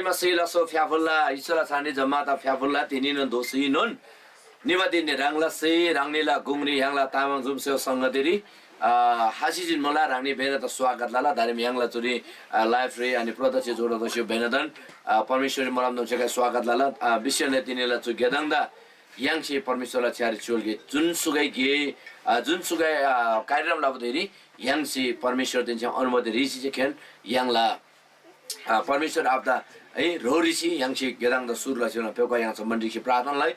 masila so fiafulla isala sani jamata fiafulla tinin dosi non nibadin rangla se rangnila gungri yangla tamang zum se sangadiri hasijin mola rangni bena ta swagat lala darim yangla churi life re ani prodachi jora dosyo benadan परमेश्वरी मराम नोचेका स्वागत लाला विषयले तिनीला चु गेदाङदा याङसे परमेश्वरला छ्यारि चोलगे जुनसुकै कार्यक्रम लाबदेरी याङसे परमेश्वर दिन्छ अनुमति रिसी चाहिँ याङला परमेश्वर आफ्दा है रोरिसी याङसे गेदाङदा सुरला छन पेका याङस मण्डीकी प्रार्थनालाई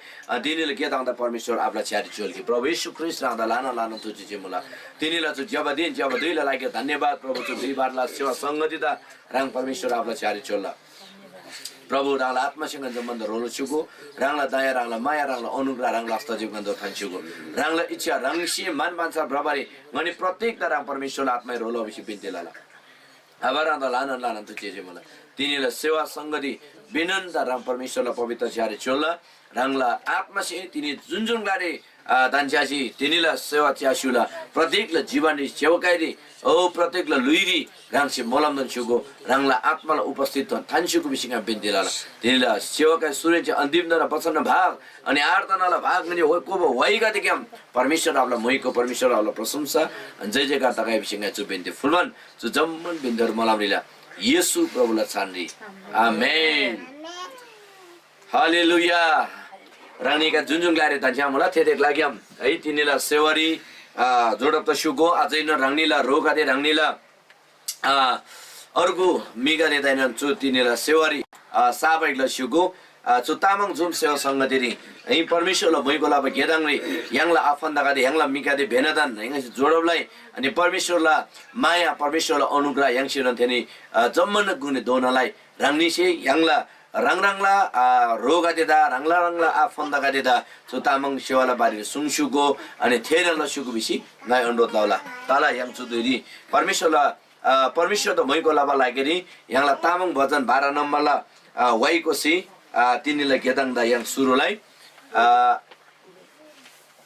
तिनीले गेदाङदा परमेश्वर आफ्ला छ्यारि चोलगे प्रभु येशू ख्रीष्ट रादा लाना तुची चाहिँ मला तिनीला चु जब दिनलाई लागि धन्यवाद प्रभु चु दुई बारला सेवा संगतिता राङ परमेश्वर आफ्ला छ्यारि चोलला प्रभु रांगला आत्मासँग सम्बन्ध रोलो छुगो रांगला दया रांगला माया रांगला अनुग्रह रांगला अस्ताजीवन दो थान्छुगो रांगला इच्छा रांगसी मान मानसा ब्रबारी गनि प्रत्येक रांग परमेश्वर आत्मा रोलो विषय बिन्तेलाला आबारांदा लाना त चेजे मला तिनीला सेवा संगति बिनन्द रांग परमेश्वरला पवित्र छ्यारे चोल्ला रांगला आत्मासे तिनी जुन गाडी दान्छासी तिनीला सेवा च्यासुला प्रत्येकले जीवनी सेवकाइरी ओ प्रत्येकले लुइरी रांगसे मोलमदन छुगो रांगला आत्माला उपस्थित थान्छुको विषयमा बिन्तेलाला तिनीला सेवकाइ सूर्य अन्तिम दरा वचन भाग अनि आराधनाला भाग नि हो को वैगा देखम परमेश्वर आपला मोइको परमेश्वर आपला प्रशंसा जय जयकार तकाइ विषयमा छु बिन्ते फुलमन छु जम्मन बिन्दर मलामलीला येशू प्रभुला छान्री आमेन हालेलुया रानीका जुन गाडी तान्छा मला थेदेक लाग्याम है तिनीला सेवारी जोडप त सुगो अझै न रांगनीला रोगादे रांगनीला अर्को मिगा देदैन चु तिनीला सेवारी साबैगला सुगो चु तामाङ जुम सेवा संगतिरी है परमेश्वरला भइगोला अब गेदाङले याङला आफन्दागादे याङला मिगादे भेनदान हैंगसे जोडबलाई अनि परमेश्वरला माया परमेश्वरला अनुग्रह याङसिन थेनी जम्मन गुने दोनलाई रांगनीसे याङला रंगरंगला रोगा देदा रंगला आफन्दागा देदा सो तामाङ सेवाला बारे सुङसुगो अनि थेरला सुगु बिसी नाइ अनुरोध लाउला ताला याङ चुदुरी परमेश्वर त मैको लाबा लागेरी याङला तामाङ भजन 12 नम्बरला वाइकोसी तिनीला गेदाङदा याङ सुरुलाई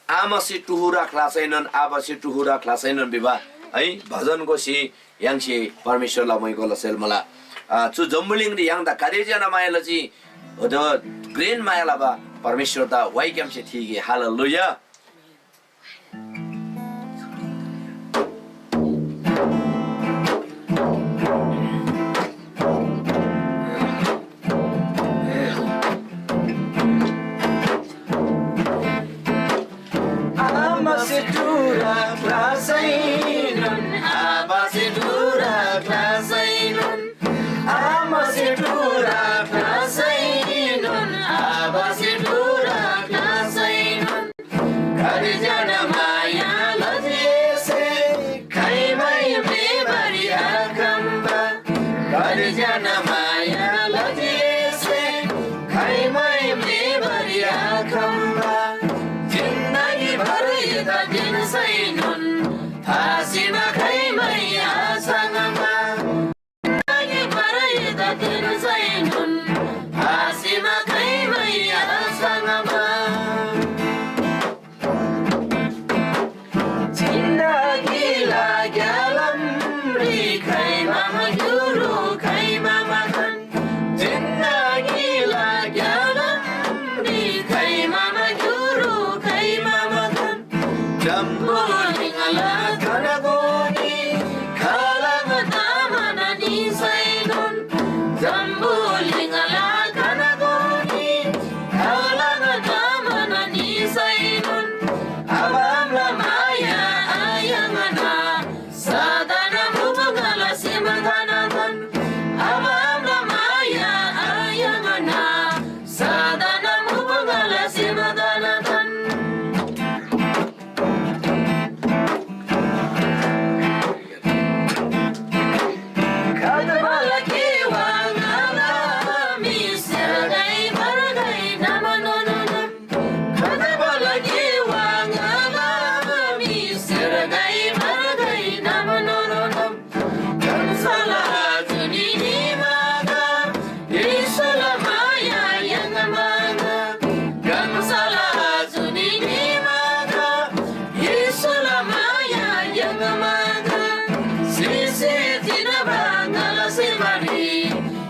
आमासी टुहुरा क्लासैनन आबासी टुहुरा क्लासैनन बिबा है भजनको सी याङसी परमेश्वरला मैको लसेल मला चु जम्बुलिङ याङ दा कार्यजना मायाला जी द ग्रेन मायाला बा परमेश्वर दा वाइक्याम से थिगे हालेलुया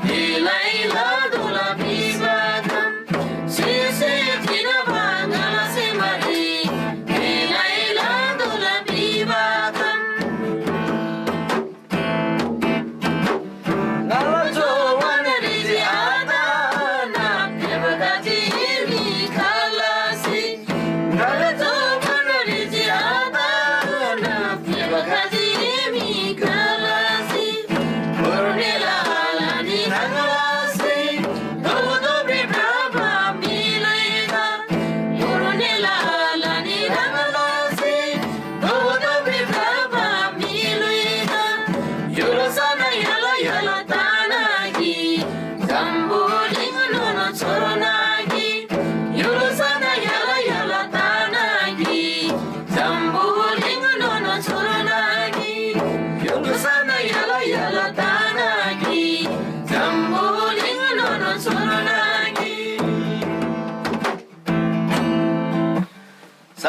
Ilai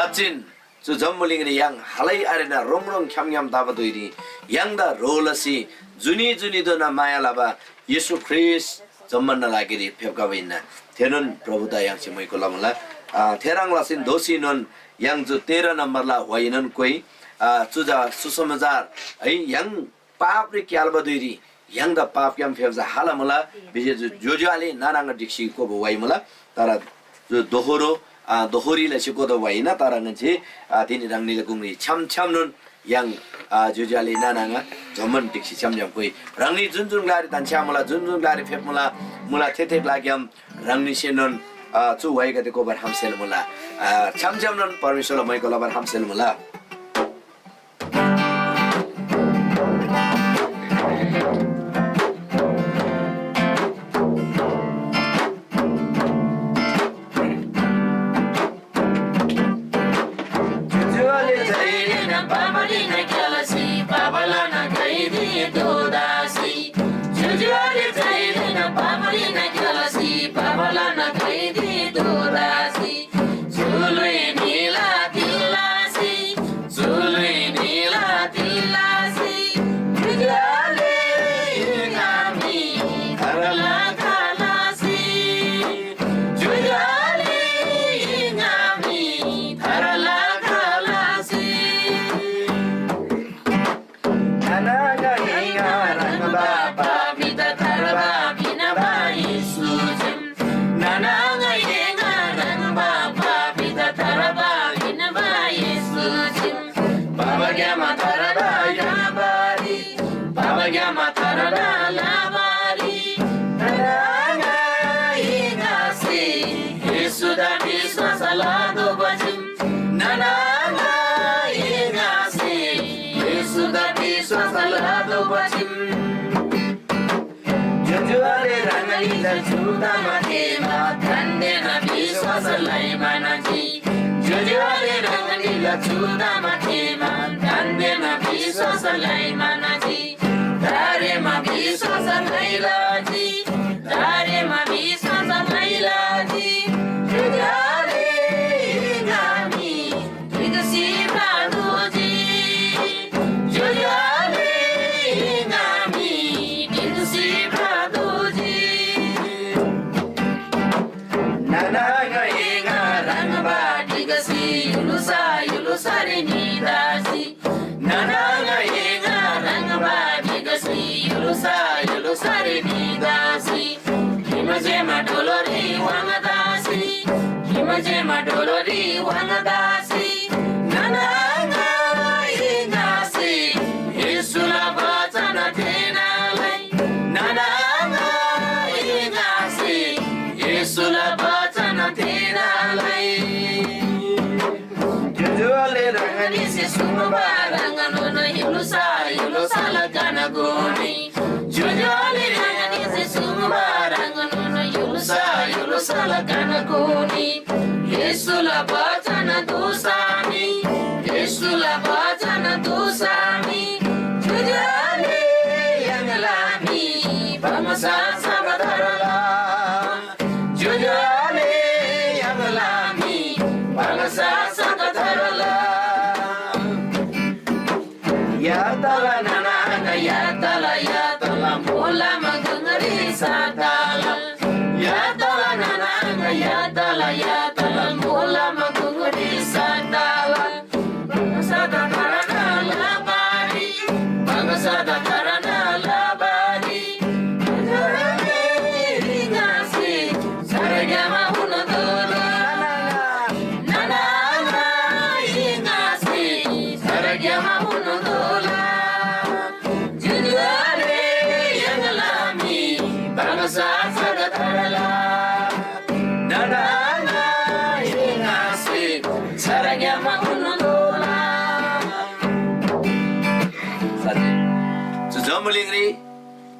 Machin zu jammuling yang halai arena rongrong kyamyam dabadoiri yang da rolasi juni dona maya laba Yesu Christ jammanna lagiri phepkawinna thenon prabhuda yang chimoi kolamala therang lasin dosi yang ju 13 number la wainon koi chuja susamazar ai yang papri kyalbadoiri yang da pap kyam phepja halamala bije jojoale nananga diksi ko waimala tara जो दोहोरीलाई सिकोदो भएन तर चाहिँ तिनी रङनीले गुङ्गी छमछमनुन yang जुजाले नानाङा झमन टिक्सी छमझम कोही रङनी जुन गाडी तान्छ्या मलाई जुन गाडी फेप मुला थेथेक लाग्याम रङनी सेनन चु भएका त्यो कोबर हमसेल मुला छमछमनुन परमेश्वरले मैको लबर हमसेल मुला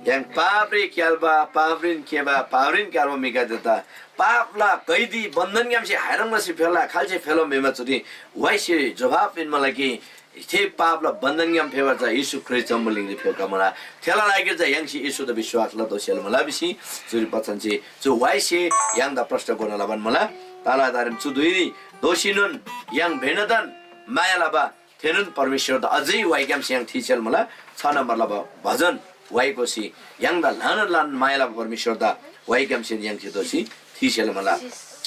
yang pabrik kyalba pavrin kyalba mika data papla kaidi bandhan gyam se hairang ma se phela khalche phelo mema churi waise jawab in malaki the papla bandhan gyam pheva cha Yesu Christ jammuling ri pheka mala thela lagi cha yang si Yesu da vishwas la dosel mala bisi churi pachanche jo waise yang da prashna gorna laban mala ताला दारम चुदुइनी दोसिनुन yang benadan माया लाबा थेनुन परमेश्वर the अझै वाइक्याम सियाङ थिचेल मला 6 number लाबा भजन वाइकोसी yang the लान माया लाबा परमेश्वर the वाइक्याम Siang yang थिदोसी थिचेल मला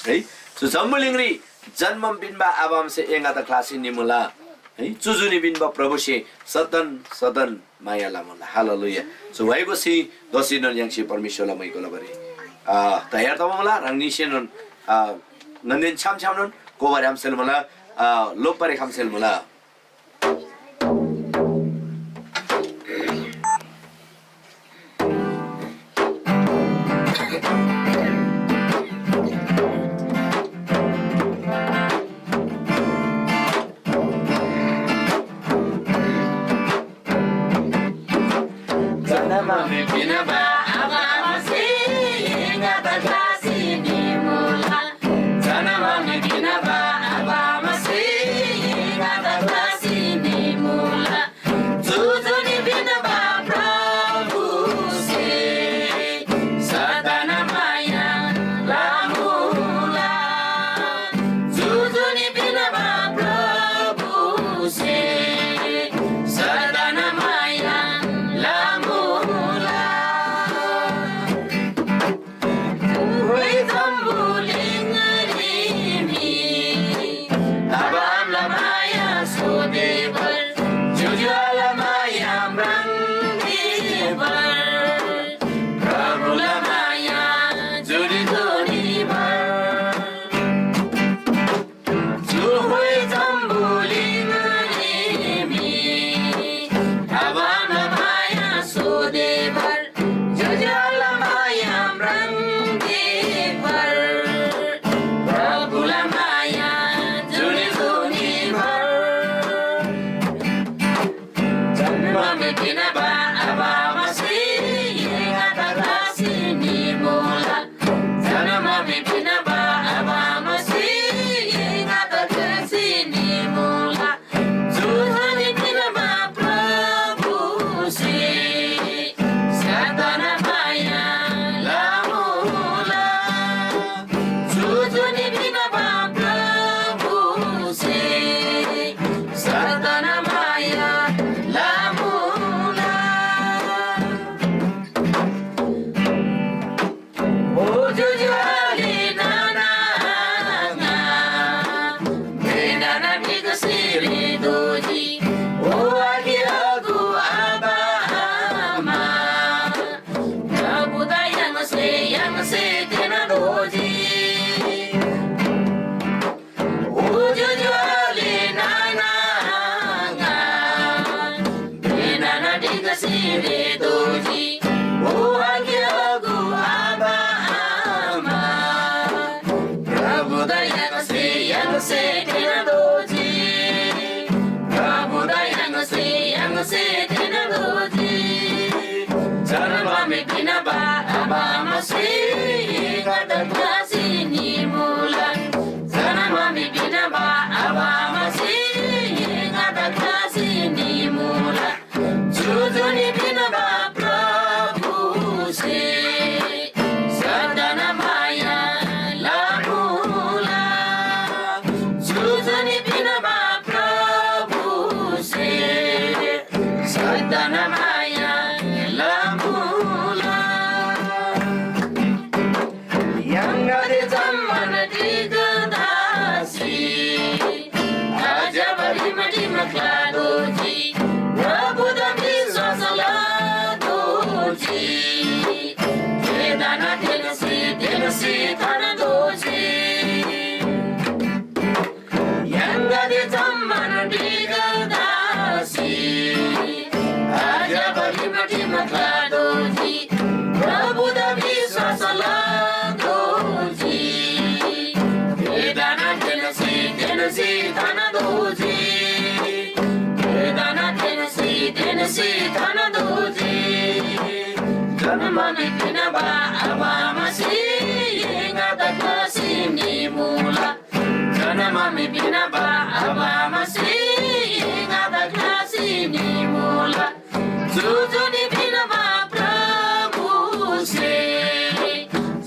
है so जम्बुलिङरी जन्मम बिनबा आबाम say Enga the classy निमुला है चुजुनी बिनबा प्रभु से सदन माया ला मला हालेलुया सो वाइकोसी दोसिनुन yang si परमेश्वर ला मैको लबरे तयार त मला रंगनिसेनुन नन्देन छामछामनुन कोबारे हमसेल मला लोपरे हमसेल मला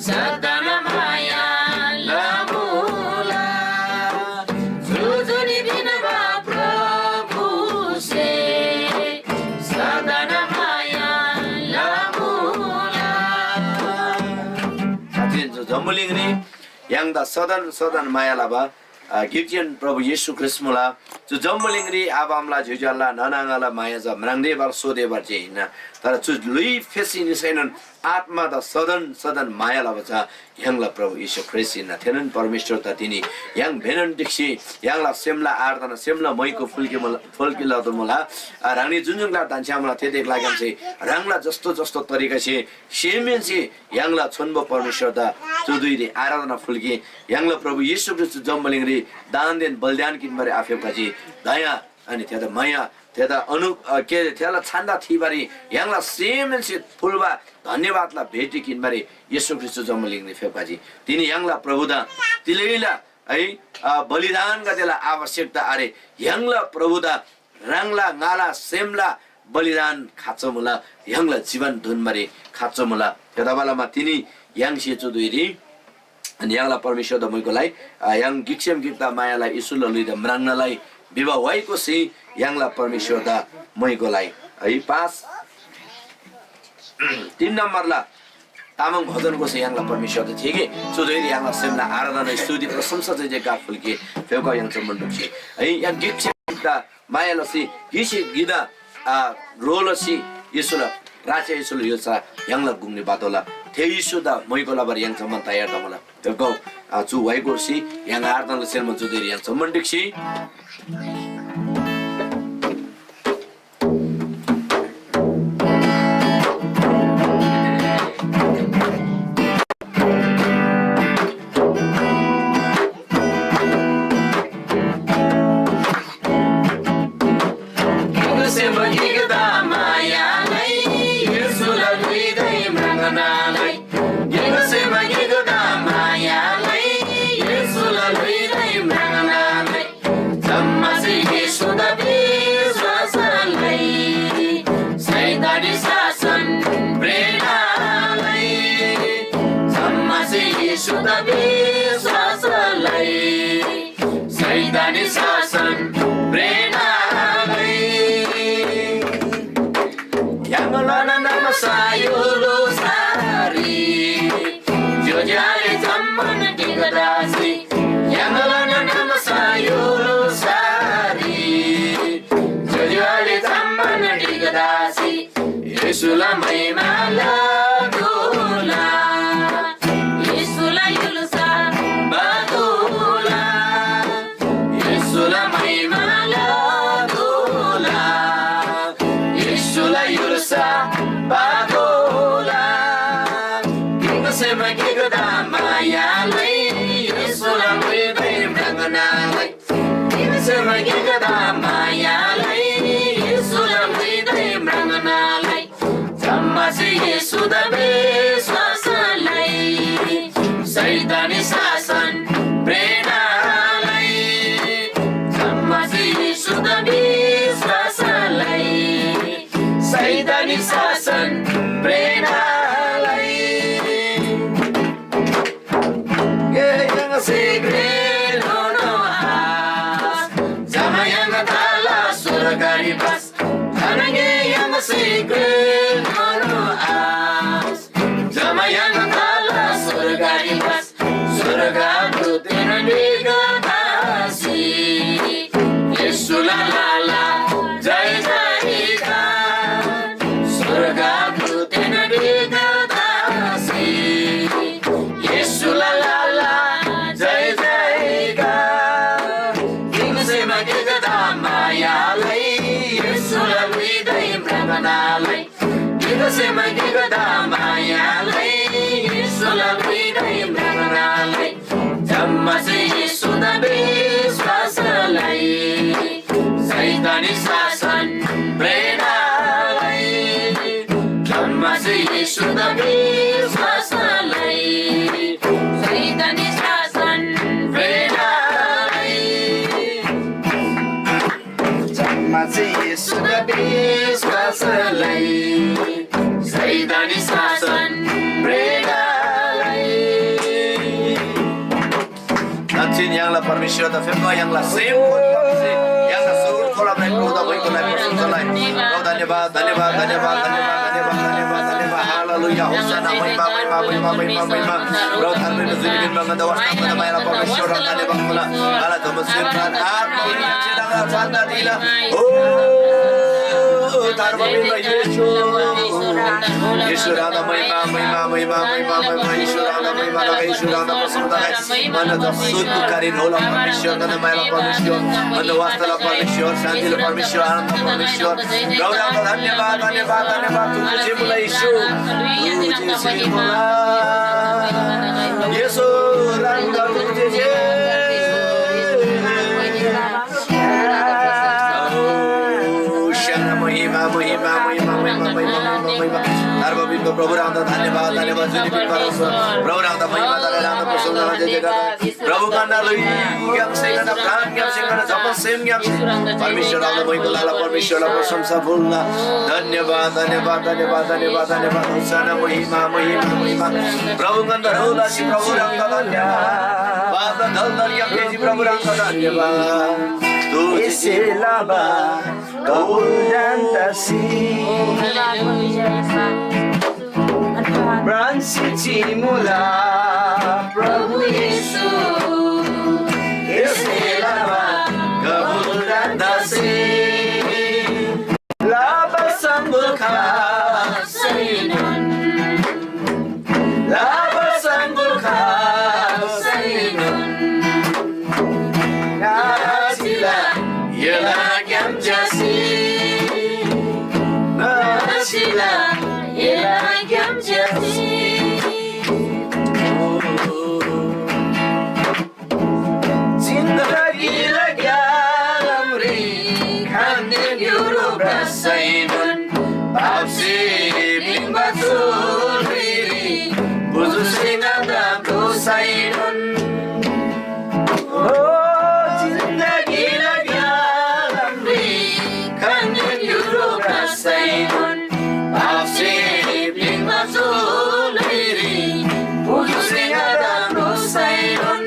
Sadana Maya Lamu जम्मुलिङरी 양다 서단 마야라바 깁지언 프로브 예수 크리스모라 주 점물링리 아밤라 주잘라 나나가라 마야자 म्रांदेबार सोदेबार चाहिँ हैन तर 주 लुई फेसिनि छैनन् आत्मादा सदन मायाला बचा यांगला प्रभु यीशु ख्रिस्टिना थेनन परमेश्वर त तिनी yang भेनन दिक्सी यांगला सेमला आर्दना सेमला मैको फुल्किला त मला रानी जुनजुङला दान्छामला तेदेक लाग्याम चाहिँ राङला जस्तो तरिका से सेमेन से यांगला छन्ब परमेश्वर दा जुदुइले आराधना फुल्की यांगला प्रभु यीशु ख्रिस्ट जम्मलिङरी दानदेन बलिदान किनबारे आफेकाजी दया अनि त्यता माया त्यता के त्यला छान्दा थिबारी यांगला सेमेन से फुलबा धन्यवादला भेटी किनबारे येशू ख्रिस्ट जम्मलिङले फेकाजी तिनी यांगला प्रभुदा तिलेला है बलिदान गतेला आवश्यकता अरे यांगला प्रभुदा राङला गाला सेमला बलिदान खाचमुला यांगला जीवन धुनबारे खाचमुला त्यताबालामा तिनी यांगसे चुदुइरी अनि यांगला परमेश्वर द मैकोलाई yang giksem gikta मायालाई इसुल लुइद म्राङ्नलाई विवाह भएको सी यांगला परमेश्वर दा मैकोलाई है 3 नम्बरला तामाङ भजनको से यांगला परमेश्वर दा थिगे सुदैरी यांगला सेमला आराधना स्तुति प्रशंसा चाहिँ जेका फुल्के फेउका yang सम्बन्धुछि है yang giksem gikta मायालसी हिसी गिदा रोलसी यसुला राचे यसुल योसा यांगला गुंगने बातोला थेइसुदा मैकोला बर yang सम्बन्ध तयार दमला त्यो 주 와이고시 yang आराधना सेलमा जुदैरी yang सम्बन्धिछि Yesula maimala dola Yesula yulusa badola Yesula maimala dola Yesula yulusa badola Kinga sema kinga dama ya lai Yesula muidai mrangana lai Kinga sema kinga dama ya lai Yesula muidai mrangana lai Tamasi Yesu da beswasalai Saitani sasan prenalai Tamasi Yesu da beswasalai Saitani sasan prenalai Yang segredo no as Sama yang tala surgari pas Tanange yang segredo Sema giga dama ya lai Yesula widai mranalai Tamasi Yesu da beswasalai Saitani sasan prenalai Tamasi Yesu da beswasalai Saitani sasan prenalai Tamasi Yesu da beswasalai Saitani sasan prenalai Nanti yang la permission da femno yang la same yang la sur kolam naik roda boy kolam naik roda lai roda neba halo haleluya, hosana, महिमा, महिमा, महिमा, महिमा, महिमा. प्रभु धर्मले जुनिबिन मंगदा वास्ता माया परमेश्वर धन्यवाद बंगला. आला तमस्यन आत्मा चिदागा चांदा दिला. ओ धर्मबिन येशू. येशूराना महिमा, महिमा, महिमा, महिमा, महिमा. येशूराना महिमा, येशूराना प्रसन्नता. मन द सुत करिन होला परमेश्वर का माया परमेश्वर. मन वास्ता परमेश्वर, शांति परमेश्वर, आनंद परमेश्वर. प्रभु धन्यवाद, धन्यवाद, धन्यवाद. तुझे मुला येशू. तुझे मुला येशू रंग तुझे. महिमा, महिमा, महिमा, महिमा, महिमा, महिमा. धर्मबिंब प्रभु राम धन्यवाद, धन्यवाद. जुनिबिन परमेश्वर प्रभु राम महिमा धन्यवाद प्रसन्न जय जय. प्रभु का नाम यम से ना प्राण यम से ना जप सेम यम से परमेश्वर राम महिमा लाला परमेश्वर ला प्रशंसा बोलना. धन्यवाद, धन्यवाद, धन्यवाद, धन्यवाद, धन्यवाद. होशाना महिमा, महिमा, महिमा. प्रभु का धरोला श्री प्रभु राम का धन्यवाद. बात धल यम जी प्रभु राम का धन्यवाद. तुझे लाबा dan tasih Bransi mula Prabhu Yesu Yeselama kabul dan tasih Laba sanggul kasainun Laba sanggul kasainun Nasila Yelagam jasi Nasila Yelagam jasi Zindagi lagam ri Kandil yuru brasainun Babsi bimbatul riri Buzu singadam dosainun Sainun, Afsi bling mazul iri, puju singadam Sainun,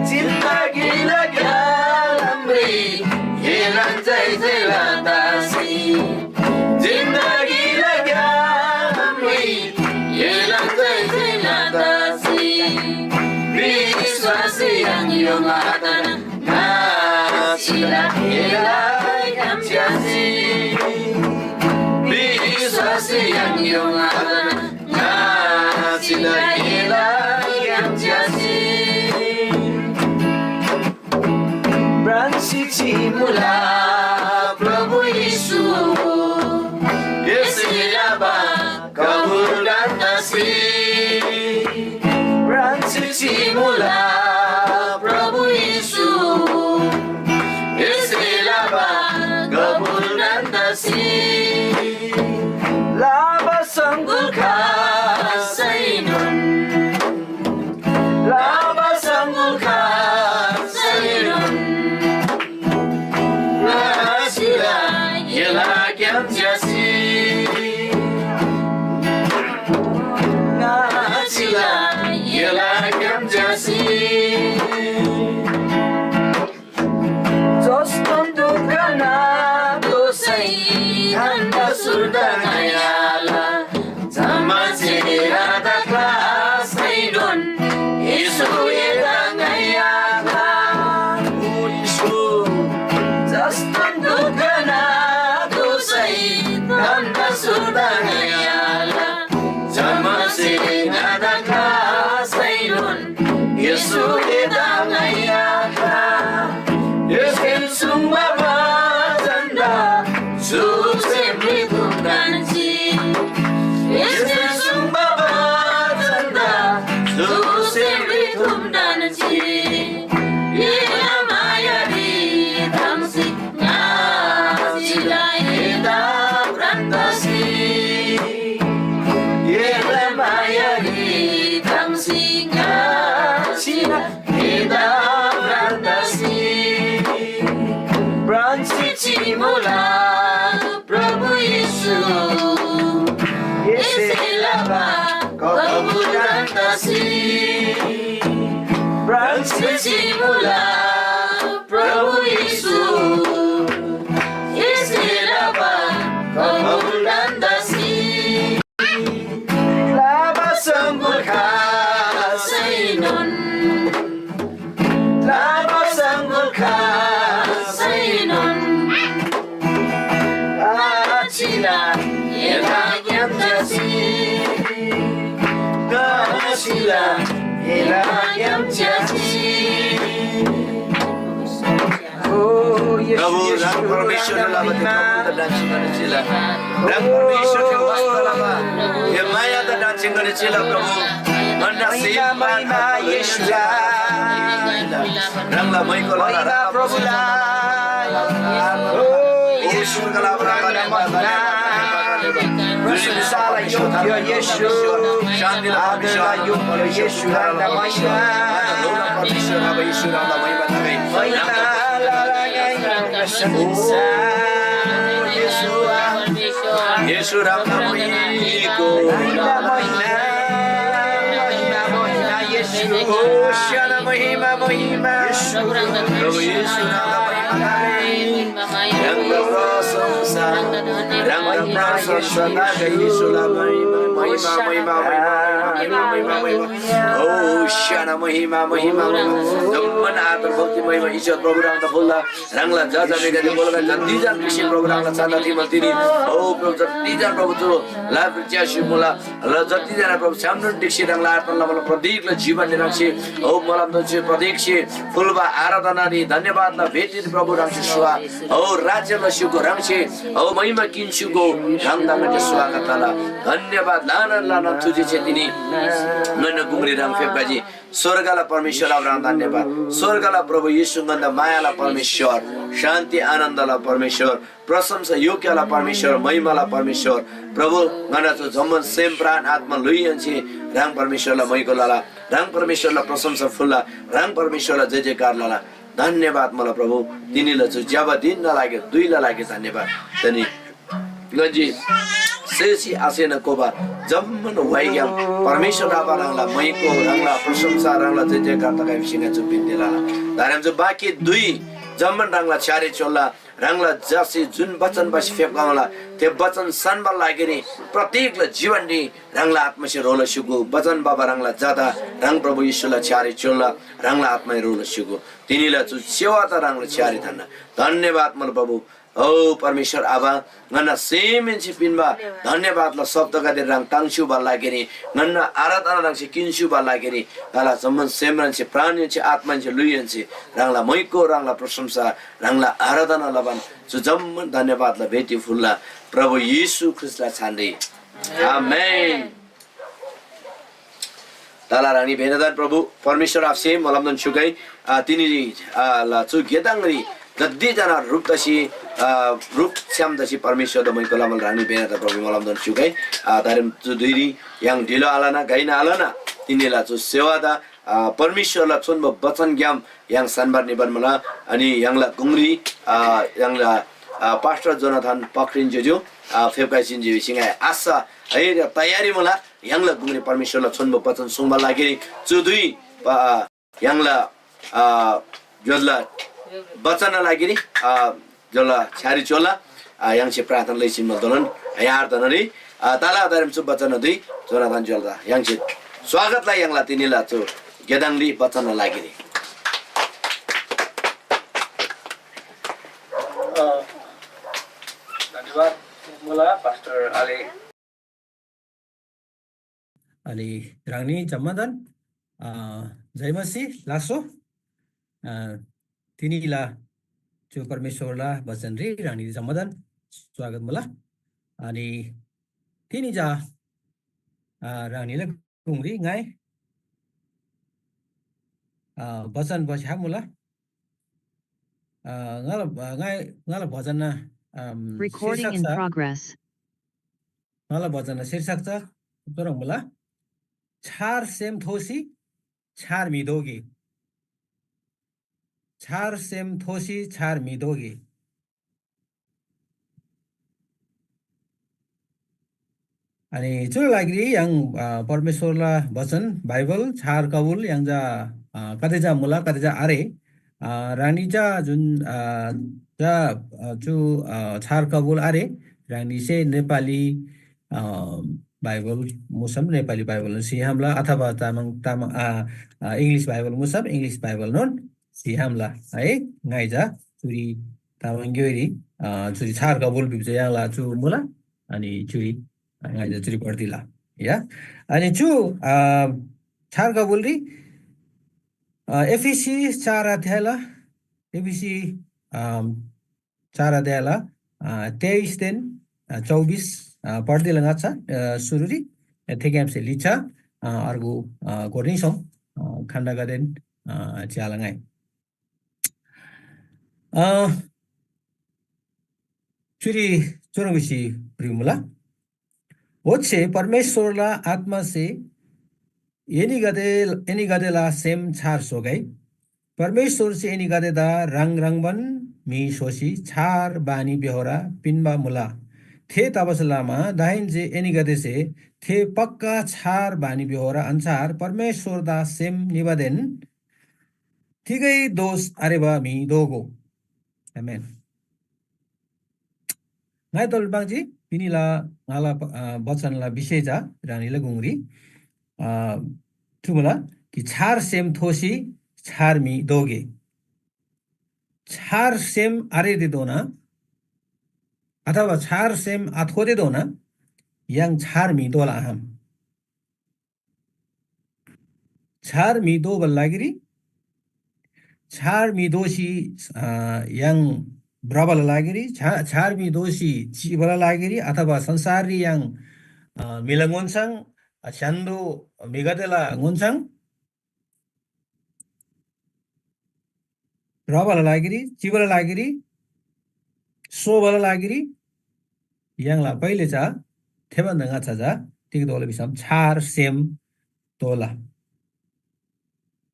zindagi lagyal amri, yelan jai jelatasi, zindagi lagyal amri, yelan jai jelatasi, biswasi yang yomatan, nasila yelan jasi. Biswasi yang yomatan Nasila yang jasi Bransi mula Prabhu Yesu Yesilaba kabul dan tasih Bransi mula Prabhu Yesu Yesilaba kabul dan tasih Laba sanggul kasainun Laba sanggul kasainun Nasila Yelagam jasi Nasila Yelagam jasi Dostum dukana dosai Handa surdanayala Zaman sirada kelas Saidun Isu yedangayala Isu Zastan dukana dosai Handa surdanayala Zaman sirada kelas Saidun Isu yedangayala Yesken sumbaba zanda Susembri bundanci Yesken sumbaba zanda Susembri bundanci Yela maya di tamsi Nasila yeda brantasi Yela maya di tamsi Nasila yeda brantasi Bransi mula Prabhu Yesu Yeselaba kabul dan tasih Bransi mula Prabhu Yesu Yeselaba kabul dan tasih प्रभु रंग परमेश्वर लाभ dancing करने चिला रंग परमेश्वर के वास्ता लाभ ये माया दा डांसिंग करने चिला प्रभु मन्ना सेवा महिमा यीशु रंग ला मई को ला प्रभु ला यीशु का लाभ साला यीशु शांति ला यीशु रंग ला महिमा परमेश्वर लाभ यीशु रंग ला महिमा Yesus Rama Moiko Yesus Shana Mahima Mahima Prabhu Yesus Rama Mahima Yang berprasangsa Yang berprasangsa Naga Yesus Rama Oh Shana Mahima Mahima Zaman atur bhakti Mahima Ishwar Prabhu Rama Fulla Rangla Jaja Megade Bolga Jandijan Kishi Prabhu Rama Sada Thima Tiri Oh Prabhu Jandijan Prabhu Turo Laif Chashi Mula Jandijan Prabhu Samdun Dikshi Rangla Artan Lamala Pradik La Jivan Rakshi Oh Malam Donchi Pradik Shi Fulba Aradhana Ni Dhanyabad La Beti Prabhu Ramshi Shua Oh Rajya La Shugo Ramshi Oh Mahima Kin Shugo Rangdanga Shua Katala Dhanyabad Lana Lana Tuji Chetini Nana Gumri Ram Febkaji स्वर्गला परमेश्वर Abraham धन्यवाद स्वर्गला प्रभु यीशु गन्ध मायाला परमेश्वर शान्ति आनन्दला परमेश्वर प्रशंसा योग्यला परमेश्वर महिमाला परमेश्वर प्रभु गनाचो जम्मन सेम प्राण आत्मा लुइयन्छे राम परमेश्वरला मैकोलाला राम परमेश्वरला प्रशंसा फुल्ला राम परमेश्वरला जय जयकार लाला धन्यवाद मला प्रभु तिनीलाई जो जब दिन नलाग्यो दुईलाई लाग्यो धन्यवाद तनी गन्जी सेसी आसेन कोबा जम्मन वाइग्याम परमेश्वर आबा रंगला मैको रंगला प्रशंसा रंगला जय जयकार तकाइ विसिङा जुपिन दिलाला दारेम जो बाकी दुई जम्मन रंगला चारे चोला रंगला जसी जुन वचन बस फेकाउला त्यो वचन सनबल लागेनी प्रत्येकले जीवन नि रंगला आत्मसे रोल सुगु वचन बाबा रंगला जादा रंग प्रभु यीशुला चारे चोला रंगला आत्मा रोल सुगु तिनीला जो सेवा त रंगला चारे धन्न धन्यवाद मल प्रभु Oh परमेश्वर आबा गन्ना सेमेन्सी पिनबा धन्यवादला शब्दका दे रंग तांगसु बालागेनी गन्ना आराधना रंग से किन्सु बालागेनी ताला सम्मन सेमरन से प्राण से आत्मा से लुयन से रंगला मैको रंगला प्रशंसा रंगला आराधना लबन जो जम्मन धन्यवादला भेटी फुल्ला प्रभु यीशु ख्रिस्टलाई छान्दै आमेन ताला रानी भेनदान प्रभु परमेश्वर आपसे मलमदन छुकै तिनी ला छु गेदांगरी जति जना रूपदशी रूप श्यामदशी परमेश्वर द मैको लामल रानी बेना त प्रभु मलम दन चुकै तारेम दुईरी yang ढिलो आलाना गाइना आलाना तिनीला जो सेवा दा परमेश्वरला चोन वचन ज्ञान yang सनबार निबन मला अनि यangला गुंगरी यangला पास्टर जोनाथन पक्रिन जोजो फेबकाइसिन जी सिंगा आशा है तयारी मला यangला गुंगरी परमेश्वरला चोन वचन सुंबा लागि चुदुई यangला जोला बचन लागि नि जोला छारी चोला यांसे प्रार्थना लैसिन मदलन यार दनरी ताला दरम सु बचन दुई जोनाथन जोला यांसे स्वागतलाई यांगला तिनीला चो गेदांगली बचन लागि नि धन्यवाद मला पास्टर Ali Rangni Jamadan जय मसीह लासो तिनीला जो परमेश्वरला वचन रे रानी जमदन स्वागत मला अनि तिनी जा रानीले कुंगरी गाय वचन बस्या मुला ngala bhajan Recording in progress. ngala भजन शीर्षक छ तर मुला छार सेम थोसी छार मिदोगी छार सेम थोसी छार मिदोगी अनि जो लागि yang परमेश्वरला वचन बाइबल छार कबुल yang जा कतै जा मुला कतै जा आरे रानी जा जुन जा जो छार कबुल आरे रानी से नेपाली बाइबल मुसम नेपाली बाइबल सिहामला अथवा तामाङ इंग्लिश बाइबल मुसम इंग्लिश बाइबल नोन सिहामला है गाइजा चुरी तामाङ ग्योरी चुरी छार कबुल बिबजा याला चु मुला अनि चुरी ngaja churi pardila ya ani chu char kabulri FEC 4 अध्यायला FEC 4 अध्यायला 23 दिन 24 पढ्दिला गाछ सुरुरी थेक्यामसे लिचा अर्को गर्निसौँ खण्डगादेन च्यालङाइ चुरी चोरंगुसी प्रिमुला వచ్చే परमेश्वरला आत्मा से एनी गदेला सेम छार सोगाई परमेश्वर से एनी गदेदा रंग मी सोसी छार बानी बेहोरा पिनबा मुला थे तबसलामा दाहिन जे एनी गदे से थे पक्का छार बानी बेहोरा अनुसार परमेश्वर दा सेम निवेदन ठिकै दोष अरेबा मी दोगो आमेन ngai tol bangji pinila ngala bachanla विषयजा Ranila गुंगरी तुमला कि छार सेम थोसी छार मी दोगे छार सेम आरे दे दोना अथवा छार सेम आथो दे दोना yang छार मी दोला हम छार मी दो बल्लागिरी छार मी दोसी yang ब्राबल लागिरी छार मी दोसी चिबला लागिरी अथवा संसारी yang मिलंगोनसंग चंदो मिगदेला ngonsang ब्राबल लागिरी चिबला लागिरी सोबला लागिरी yang ला पहिले चा थेबन दंगा चाजा ठीक दोले बिसम छार सेम दोला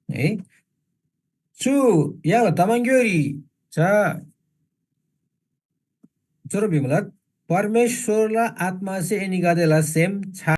ए छु yang तमंग्योरी चा चोरो बिमला परमेश्वरला आत्मा से एनी गादेला सेम छार